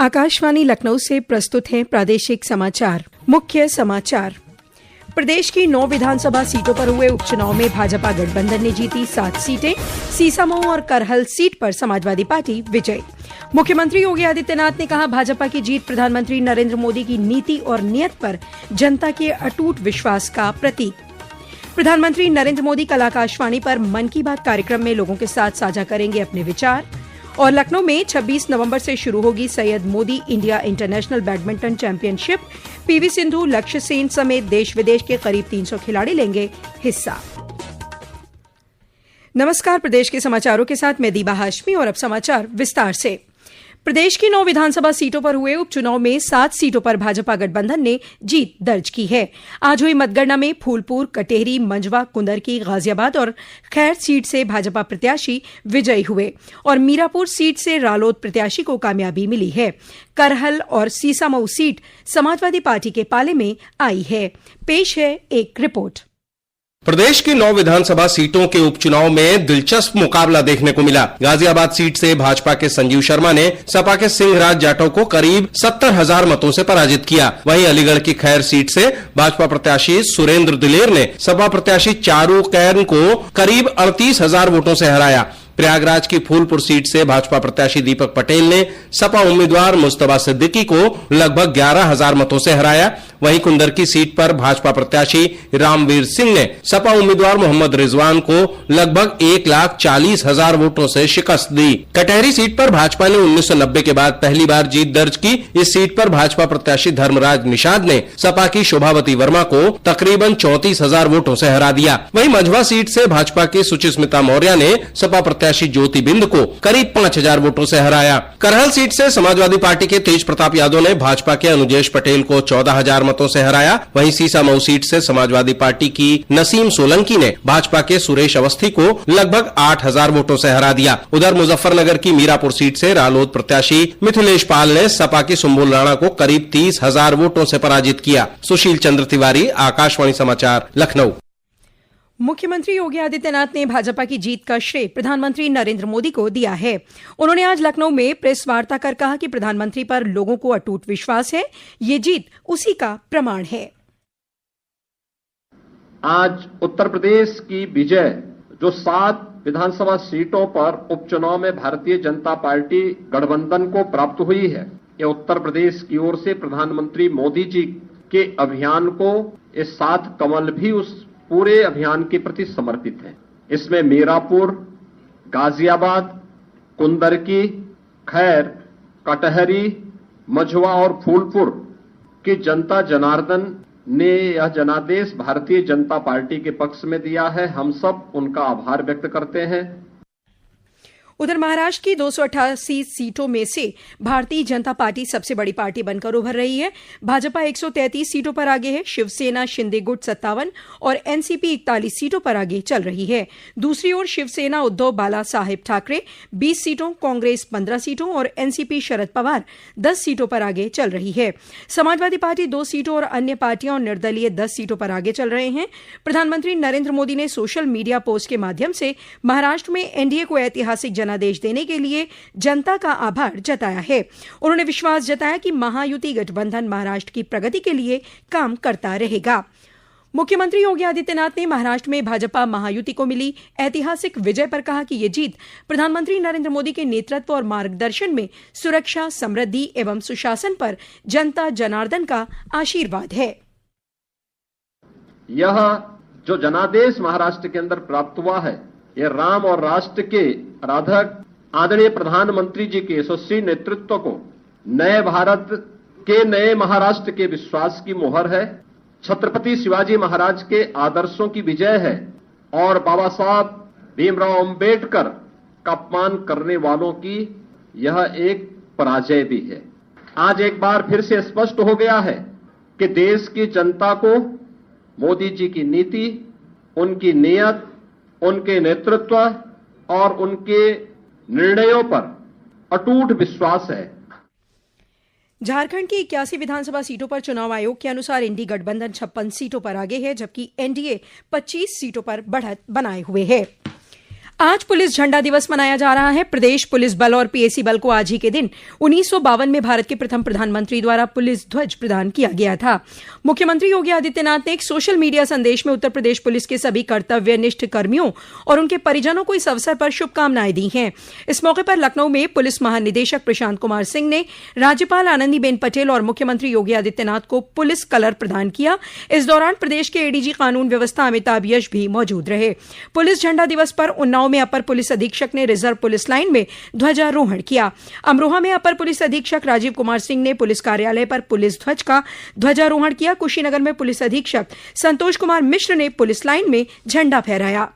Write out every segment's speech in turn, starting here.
आकाशवाणी लखनऊ से प्रस्तुत हैं प्रादेशिक समाचार। मुख्य समाचार। प्रदेश की 9 विधानसभा सीटों पर हुए उपचुनाव में भाजपा गठबंधन ने जीती 7 सीटें। सीसामऊ और करहल सीट पर समाजवादी पार्टी विजयी। मुख्यमंत्री योगी आदित्यनाथ ने कहा, भाजपा की जीत प्रधानमंत्री नरेंद्र मोदी की नीति और नियत पर जनता के अटूट विश्वास का प्रतीक। प्रधानमंत्री नरेंद्र मोदी कल आकाशवाणी पर मन की बात कार्यक्रम में लोगों के साथ साझा करेंगे अपने विचार। और लखनऊ में 26 नवंबर से शुरू होगी Syed Modi India international badminton championship. PV Sindhu, लक्ष्य सेन समेत देश विदेश के करीब 300 खिलाड़ी लेंगे हिस्सा। नमस्कार, प्रदेश के समाचारों के साथ मैं दीबा हाशमी और अब समाचार विस्तार से। प्रदेश की 9 विधानसभा सीटों पर हुए उपचुनाव में 7 सीटों पर भाजपा गठबंधन ने जीत दर्ज की है। आज हुई मतगणना में फूलपुर, कटेहरी, मंझवा, कुंदरकी, गाजियाबाद और खैर सीट से भाजपा प्रत्याशी विजयी हुए और मीरापुर सीट से रालोद प्रत्याशी को कामयाबी मिली है। करहल और सीसामऊ सीट समाजवादी पार्टी के पाले में आई है। पेश है एक रिपोर्ट। प्रदेश की 9 विधानसभा सीटों के उपचुनाव में दिलचस्प मुकाबला देखने को मिला। गाजियाबाद सीट से भाजपा के संजीव शर्मा ने सपा के सिंहराज जाटव को करीब 70,000 मतों से पराजित किया। वहीं अलीगढ़ की खैर सीट से भाजपा प्रत्याशी सुरेंद्र दिलेर ने सपा प्रत्याशी चारू कैर्न को करीब 38,000 वोटों से हराया। प्रयागराज की फूलपुर सीट से भाजपा प्रत्याशी दीपक पटेल ने सपा उम्मीदवार मुस्तबा सिद्दीकी को लगभग 11,000 मतों से हराया। वहीं कुंदरकी सीट पर भाजपा प्रत्याशी रामवीर सिंह ने सपा उम्मीदवार मोहम्मद रिजवान को लगभग 1,40,000 वोटों से शिकस्त दी। कटहरी सीट पर भाजपा ने 1990 के बाद पहली बार जीत दर्ज की। इस सीट पर भाजपा प्रत्याशी धर्मराज निषाद ने सपा की शोभावती वर्मा को तकरीबन 34,000 वोटों से हरा दिया। वहीं मंझवा सीट से भाजपा की सुचिस्मिता मौर्य ने सपा प्रत्याशी ज्योति बिंद को करीब 5,000 वोटों से हराया। करहल सीट से समाजवादी पार्टी के तेज प्रताप यादव ने भाजपा के अनुजेश पटेल को 14,000 मतों से हराया। वहीं सीसामऊ सीट से समाजवादी पार्टी की नसीम सोलंकी ने भाजपा के सुरेश अवस्थी को लगभग 8,000 वोटों से हरा दिया। उधर मुजफ्फरनगर की मीरापुर सीट से रालोद प्रत्याशी मिथिलेश पाल ने सपा की सुंबुल राणा को करीब 30,000 वोटों से पराजित किया। सुशील चंद्र तिवारी, आकाशवाणी समाचार, लखनऊ। मुख्यमंत्री योगी आदित्यनाथ ने भाजपा की जीत का श्रेय प्रधानमंत्री नरेंद्र मोदी को दिया है। उन्होंने आज लखनऊ में प्रेस वार्ता कर कहा कि प्रधानमंत्री पर लोगों को अटूट विश्वास है। ये जीत उसी का प्रमाण है। आज उत्तर प्रदेश की विजय जो 7 विधानसभा सीटों पर उपचुनाव में भारतीय जनता पार्टी गठबंधन को प्राप्त हुई है, ये उत्तर प्रदेश की ओर से प्रधानमंत्री मोदी जी के अभियान को ये 7 कमल भी उस पूरे अभियान के प्रति समर्पित है। इसमें मीरापुर, गाजियाबाद, कुंदरकी, खैर, कटहरी, मंझवा और फूलपुर की जनता जनार्दन ने यह जनादेश भारतीय जनता पार्टी के पक्ष में दिया है। हम सब उनका आभार व्यक्त करते हैं। उधर महाराष्ट्र की 288 सीटों में से भारतीय जनता पार्टी सबसे बड़ी पार्टी बनकर उभर रही है। भाजपा 133 सीटों पर आगे है। शिवसेना शिंदे गुट 57 और एनसीपी 41 सीटों पर आगे चल रही है। दूसरी ओर शिवसेना उद्धव बाला साहेब ठाकरे 20 सीटों, कांग्रेस 15 सीटों और एनसीपी शरद पवार 10 सीटों पर आगे चल रही है। समाजवादी पार्टी 2 सीटों और अन्य पार्टियां और निर्दलीय 10 सीटों पर आगे चल रहे हैं। प्रधानमंत्री नरेंद्र मोदी ने सोशल मीडिया पोस्ट के माध्यम से महाराष्ट्र में एनडीए को ऐतिहासिक जनादेश देने के लिए जनता का आभार जताया है। उन्होंने विश्वास जताया कि महायुति गठबंधन महाराष्ट्र की प्रगति के लिए काम करता रहेगा। मुख्यमंत्री योगी आदित्यनाथ ने महाराष्ट्र में भाजपा महायुति को मिली ऐतिहासिक विजय पर कहा कि यह जीत प्रधानमंत्री नरेंद्र मोदी के नेतृत्व और मार्गदर्शन में सुरक्षा, समृद्धि एवं सुशासन पर जनता जनार्दन का आशीर्वाद है। यह जो जनादेश महाराष्ट्र के अंदर प्राप्त हुआ है, यह राम और राष्ट्र के आराधक आदरणीय प्रधानमंत्री जी के यशस्वी नेतृत्व को नए भारत के, नए महाराष्ट्र के विश्वास की मोहर है। छत्रपति शिवाजी महाराज के आदर्शों की विजय है और बाबा साहब भीमराव अंबेडकर का अपमान करने वालों की यह एक पराजय भी है। आज एक बार फिर से स्पष्ट हो गया है कि देश की जनता को मोदी जी की नीति, उनकी नियत, उनके नेतृत्व और उनके निर्णयों पर अटूट विश्वास है। झारखंड की 81 विधानसभा सीटों पर चुनाव आयोग के अनुसार इंडी गठबंधन 56 सीटों पर आगे है, जबकि एनडीए 25 सीटों पर बढ़त बनाए हुए है। आज पुलिस झंडा दिवस मनाया जा रहा है। प्रदेश पुलिस बल और पीएसी बल को आज ही के दिन 1952 में भारत के प्रथम प्रधानमंत्री द्वारा पुलिस ध्वज प्रदान किया गया था। मुख्यमंत्री योगी आदित्यनाथ ने एक सोशल मीडिया संदेश में उत्तर प्रदेश पुलिस के सभी कर्तव्यनिष्ठ कर्मियों और उनके परिजनों को इस अवसर पर शुभकामनाएं दी हैं। इस मौके पर लखनऊ में पुलिस महानिदेशक प्रशांत कुमार सिंह ने राज्यपाल आनंदीबेन पटेल और मुख्यमंत्री योगी आदित्यनाथ को पुलिस कलर प्रदान किया। इस दौरान प्रदेश के एडीजी कानून व्यवस्था अमिताभ यश भी मौजूद रहे। पुलिस झंडा दिवस पर उन्नाव में अपर पुलिस अधीक्षक ने रिजर्व पुलिस लाइन में ध्वजारोहण किया। अमरोहा में अपर पुलिस अधीक्षक राजीव कुमार सिंह ने पुलिस कार्यालय पर पुलिस ध्वज का ध्वजारोहण किया। कुशीनगर में पुलिस अधीक्षक संतोष कुमार मिश्र ने पुलिस लाइन में झंडा फहराया।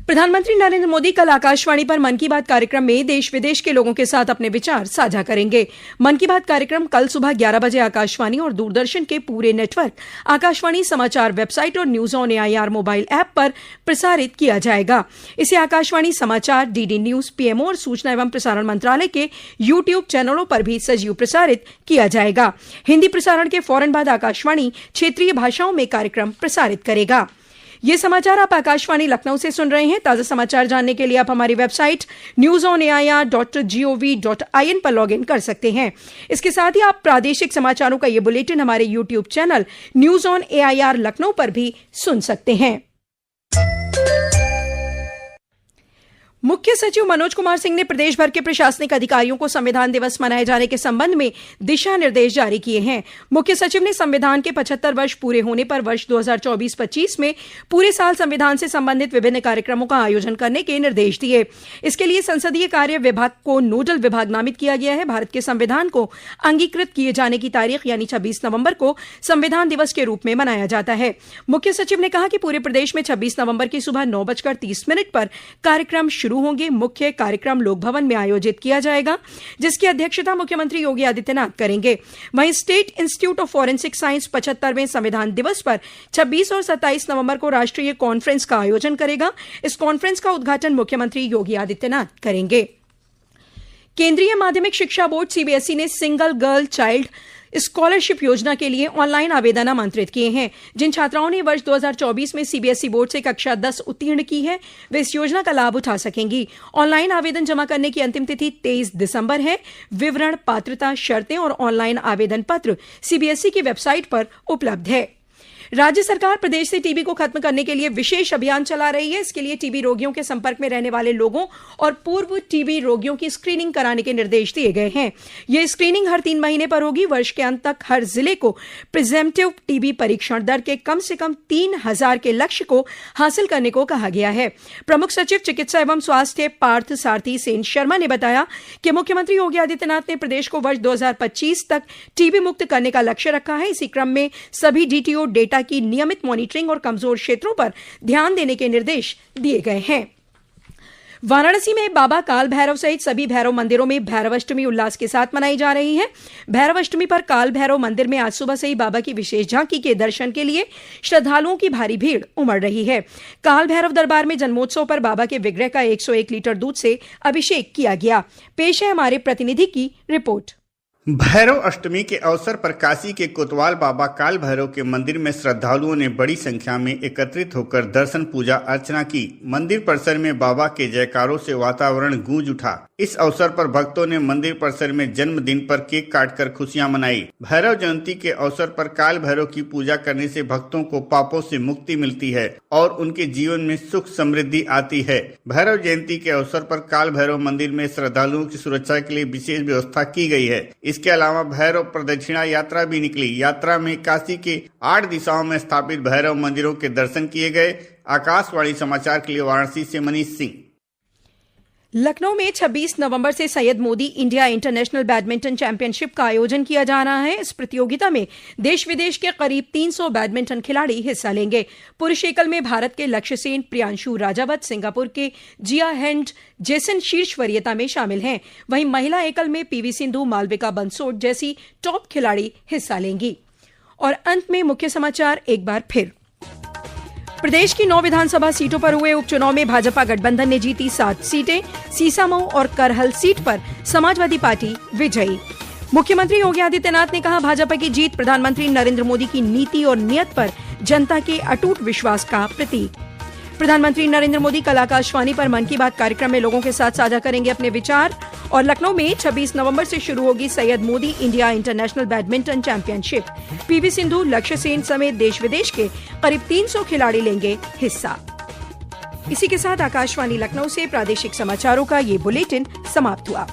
प्रधानमंत्री नरेंद्र मोदी कल आकाशवाणी पर मन की बात कार्यक्रम में देश विदेश के लोगों के साथ अपने विचार साझा करेंगे। मन की बात कार्यक्रम कल सुबह 11 बजे आकाशवाणी और दूरदर्शन के पूरे नेटवर्क, आकाशवाणी समाचार वेबसाइट और news on AIR mobile app पर प्रसारित किया जाएगा। इसे आकाशवाणी समाचार, डीडी न्यूज, पीएमओ और सूचना एवं प्रसारण मंत्रालय के यूट्यूब चैनलों पर भी सजीव प्रसारित किया जाएगा। हिंदी प्रसारण के फौरन बाद आकाशवाणी क्षेत्रीय भाषाओं में कार्यक्रम प्रसारित करेगा। ये समाचार आप आकाशवाणी लखनऊ से सुन रहे हैं। ताजा समाचार जानने के लिए आप हमारी वेबसाइट newsonair.gov.in पर लॉग इन कर सकते हैं। इसके साथ ही आप प्रादेशिक समाचारों का ये बुलेटिन हमारे YouTube channel news on AIR Lucknow पर भी सुन सकते हैं। मुख्य सचिव मनोज कुमार सिंह ने प्रदेश भर के प्रशासनिक अधिकारियों को संविधान दिवस मनाए जाने के संबंध में दिशा निर्देश जारी किए हैं। मुख्य सचिव ने संविधान के 75 वर्ष पूरे होने पर वर्ष 2024-25 में पूरे साल संविधान से संबंधित विभिन्न कार्यक्रमों का आयोजन करने के निर्देश दिए। इसके लिए संसदीय कार्य विभाग को नोडल विभाग नामित किया गया है। भारत के संविधान को अंगीकृत किए जाने की तारीख यानी 26 नवंबर को संविधान दिवस के रूप में मनाया जाता है। मुख्य सचिव ने कहा कि पूरे प्रदेश में 26 नवंबर की सुबह 9:30 पर कार्यक्रम शुरू होंगे। मुख्य कार्यक्रम लोक भवन में आयोजित किया जाएगा, जिसकी अध्यक्षता मुख्यमंत्री योगी आदित्यनाथ करेंगे। वहीं state institute of forensic science 75वें संविधान दिवस पर 26 और 27 नवंबर को राष्ट्रीय कॉन्फ्रेंस का आयोजन करेगा। इस कॉन्फ्रेंस का उद्घाटन मुख्यमंत्री योगी आदित्यनाथ करेंगे। केंद्रीय माध्यमिक शिक्षा बोर्ड सीबीएसई ने सिंगल गर्ल चाइल्ड स्कॉलरशिप योजना के लिए ऑनलाइन आवेदन आमंत्रित किए हैं। जिन छात्राओं ने वर्ष 2024 में सीबीएसई बोर्ड से कक्षा 10 उत्तीर्ण की है, वे इस योजना का लाभ उठा सकेंगी। ऑनलाइन आवेदन जमा करने की अंतिम तिथि 23 दिसंबर है। विवरण, पात्रता, शर्तें और ऑनलाइन आवेदन पत्र सीबीएसई की वेबसाइट पर उपलब्ध है। राज्य सरकार प्रदेश से टीबी को खत्म करने के लिए विशेष अभियान चला रही है। इसके लिए टीबी रोगियों के संपर्क में रहने वाले लोगों और पूर्व टीबी रोगियों की स्क्रीनिंग कराने के निर्देश दिए गए हैं। यह स्क्रीनिंग हर 3 महीने पर होगी। वर्ष के अंत तक हर जिले को प्रिवेंटिव टीबी परीक्षण दर के कम से कम 3000 के लक्ष्य को हासिल करने को कहा गया है। प्रमुख सचिव चिकित्सा एवं स्वास्थ्य पार्थ सारथी सेन शर्मा ने बताया कि मुख्यमंत्री योगी आदित्यनाथ ने प्रदेश को वर्ष 2025 तक टीबी मुक्त करने का लक्ष्य रखा है। इसी क्रम में सभी डीटीओ डेटा की नियमित मॉनिटरिंग और कमजोर क्षेत्रों पर ध्यान देने के निर्देश दिए गए हैं। वाराणसी में बाबा काल भैरव सहित सभी भैरव मंदिरों में भैरवाष्टमी उल्लास के साथ मनाई जा रही है। भैरवाष्टमी पर काल भैरव मंदिर में आज सुबह से ही बाबा की विशेष झांकी के दर्शन के लिए श्रद्धालुओं की भारी भीड़ उमड़ रही है। काल भैरव दरबार में जन्मोत्सव पर बाबा के विग्रह का 101 लीटर दूध से अभिषेक किया गया। पेश है हमारे प्रतिनिधि की रिपोर्ट। भैरव अष्टमी के अवसर पर काशी के कोतवाल बाबा काल भैरव के मंदिर में श्रद्धालुओं ने बड़ी संख्या में एकत्रित होकर दर्शन, पूजा अर्चना की। मंदिर परिसर में बाबा के जयकारों से वातावरण गूंज उठा। इस अवसर पर भक्तों ने मंदिर परिसर में जन्मदिन पर केक काटकर खुशियां मनाई। भैरव जयंती के अवसर पर काल भैरव की पूजा करने से भक्तों को पापों से मुक्ति मिलती है और उनके जीवन में सुख समृद्धि आती है। भैरव जयंती के अवसर पर काल भैरव मंदिर में श्रद्धालुओं की सुरक्षा के लिए विशेष व्यवस्था की गई है। इसके अलावा भैरव प्रदक्षिणा यात्रा भी निकली। यात्रा में काशी के 8 दिशाओं में स्थापित भैरव मंदिरों के दर्शन किए गए। आकाशवाणी समाचार के लिए वाराणसी से मनीष सिंह। लखनऊ में 26 नवंबर से Syed Modi India international badminton championship का आयोजन किया जा रहा है। इस प्रतियोगिता में देश विदेश के करीब 300 बैडमिंटन खिलाड़ी हिस्सा लेंगे। पुरुष एकल में भारत के लक्ष्य सेन, प्रियांशु राजावत, सिंगापुर के जिया हेंड, जेसन शीर्ष वरीयता में शामिल हैं। वहीं महिला एकल में पीवी सिंधु, मालविका बंसोड जैसी टॉप खिलाड़ी हिस्सा लेंगी। और अंत में मुख्य समाचार एक बार फिर। प्रदेश की 9 विधानसभा सीटों पर हुए उपचुनाव में भाजपा गठबंधन ने जीती 7 सीटें। सीसामऊ और करहल सीट पर समाजवादी पार्टी विजयी। मुख्यमंत्री योगी आदित्यनाथ ने कहा, भाजपा की जीत प्रधानमंत्री नरेंद्र मोदी की नीति और नियत पर जनता के अटूट विश्वास का प्रतीक। प्रधानमंत्री नरेंद्र मोदी कल आकाशवाणी पर मन की बात कार्यक्रम में लोगों के साथ साझा करेंगे अपने विचार। और लखनऊ में 26 नवंबर से शुरू होगी Syed Modi India international badminton championship. PV Sindhu, लक्ष्य सेन समेत देश विदेश के करीब 300 खिलाड़ी लेंगे हिस्सा। इसी के साथ आकाशवाणी लखनऊ से प्रादेशिक समाचारों का ये बुलेटिन समाप्त हुआ।